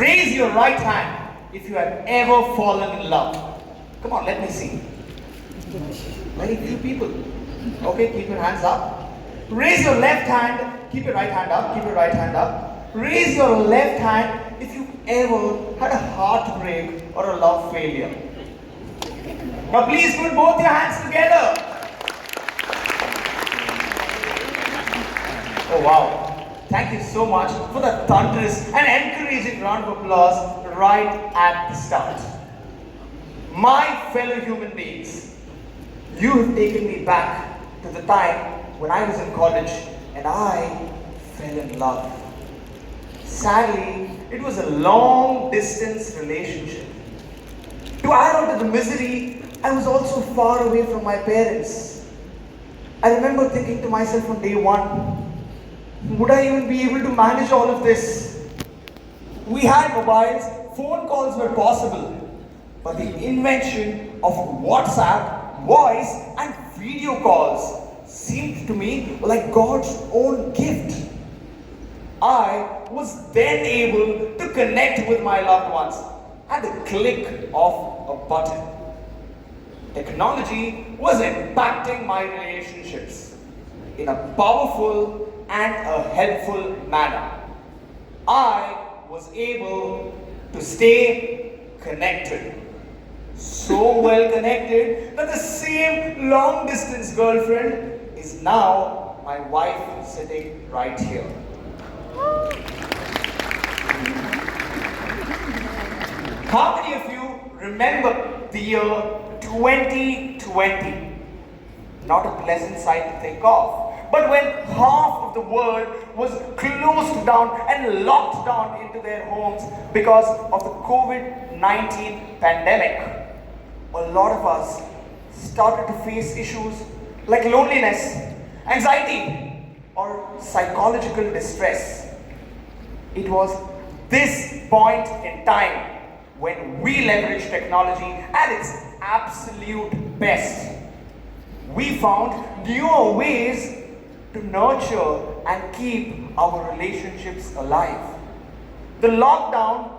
Raise your right hand if you have ever fallen in love. Come on, let me see. Very few people. Okay, keep your hands up. Raise your left hand. Keep your right hand up. Keep your right hand up. Raise your left hand if you ever had a heartbreak or a love failure. Now please put both your hands together. Oh wow. Thank you so much for the thunderous and encouraging round of applause right at the start. My fellow human beings, you have taken me back to the time when I was in college and I fell in love. Sadly, it was a long distance relationship. To add on to the misery, I was also far away from my parents. I remember thinking to myself on day one, would I even be able to manage all of this? We had mobiles, phone calls were possible, but the invention of WhatsApp, voice and video calls seemed to me like God's own gift. I was then able to connect with my loved ones at the click of a button. Technology was impacting my relationships in a powerful and a helpful manner. I was able to stay connected. So well connected that the same long distance girlfriend is now my wife sitting right here. How many of you remember the year 2020? Not a pleasant sight to think of. But when half of the world was closed down and locked down into their homes because of the COVID-19 pandemic, a lot of us started to face issues like loneliness, anxiety, or psychological distress. It was this point in time when we leveraged technology at its absolute best. We found newer ways to nurture and keep our relationships alive. The lockdown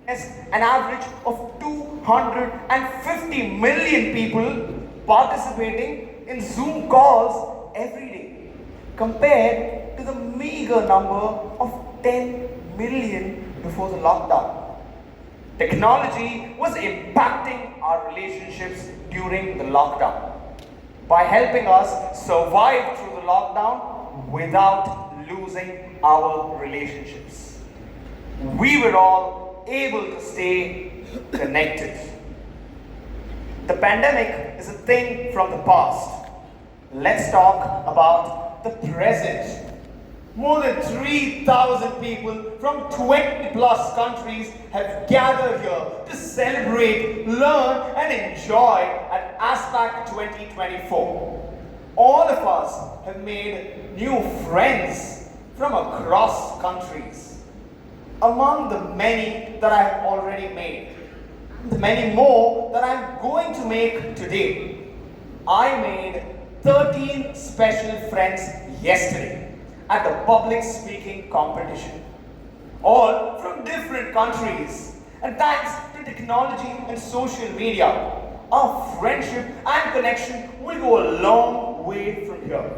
has an average of 250 million people participating in Zoom calls every day, compared to the meager number of 10 million before the lockdown. Technology was impacting our relationships during the lockdown by helping us survive through the lockdown without losing our relationships. We were all able to stay connected. The pandemic is a thing from the past. Let's talk about the present. More than 3,000 people from 20 plus countries have gathered here to celebrate, learn and enjoy at ASPAC 2024. All of us have made new friends from across countries. Among the many that I have already made, the many more that I am going to make today, I made 13 special friends yesterday at the public speaking competition, all from different countries. And thanks to technology and social media, our friendship and connection will go a long way from here.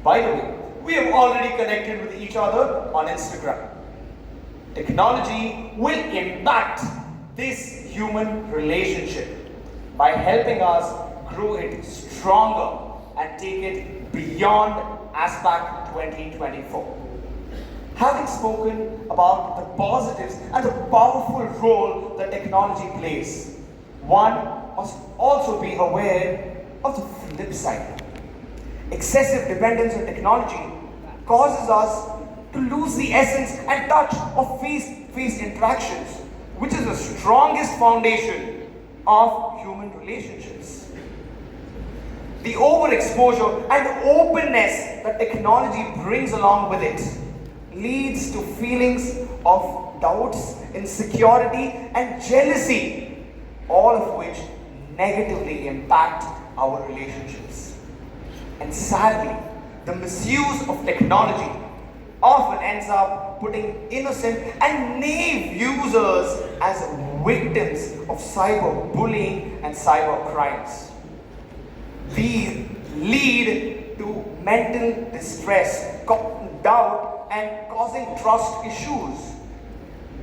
By the way, we have already connected with each other on Instagram. Technology will impact this human relationship by helping us grow it stronger and take it beyond ASPAC 2024. Having spoken about the positives and the powerful role that technology plays, one must also be aware of the flip side. Excessive dependence on technology causes us to lose the essence and touch of face-to-face interactions, which is the strongest foundation of human relationships. The overexposure and openness that technology brings along with it leads to feelings of doubts, insecurity, and jealousy, all of which negatively impact our relationships. And sadly, the misuse of technology often ends up putting innocent and naive users as victims of cyberbullying and cyber crimes. These lead to mental distress, doubt, and causing trust issues.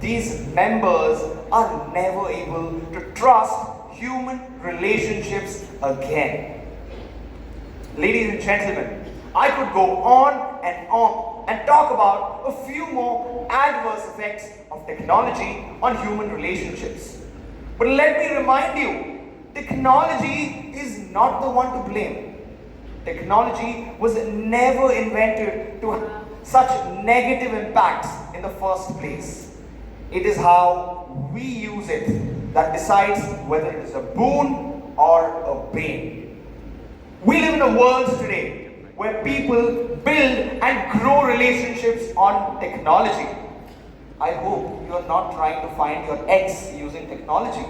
These members are never able to trust human relationships again. Ladies and gentlemen, I could go on and talk about a few more adverse effects of technology on human relationships. But let me remind you, technology is not the one to blame. Technology was never invented to have such negative impacts in the first place. It is how we use it that decides whether it is a boon or a bane. We live in a world today where people build and grow relationships on technology. I hope you are not trying to find your ex using technology.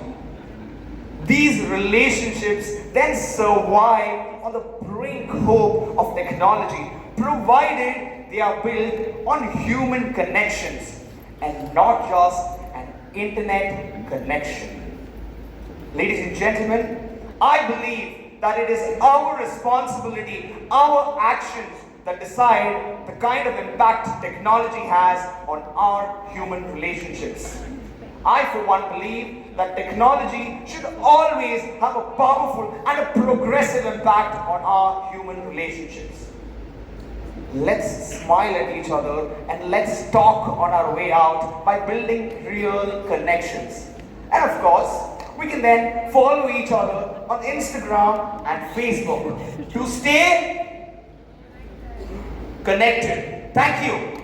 These relationships then survive on the brink hope of technology, provided they are built on human connections and not just an internet connection. Ladies and gentlemen, I believe that it is our responsibility, our actions that decide the kind of impact technology has on our human relationships. I, for one, believe that technology should always have a powerful and a progressive impact on our human relationships. Let's smile at each other and let's talk on our way out by building real connections. And of course, we can then follow each other on Instagram and Facebook to stay connected. Thank you.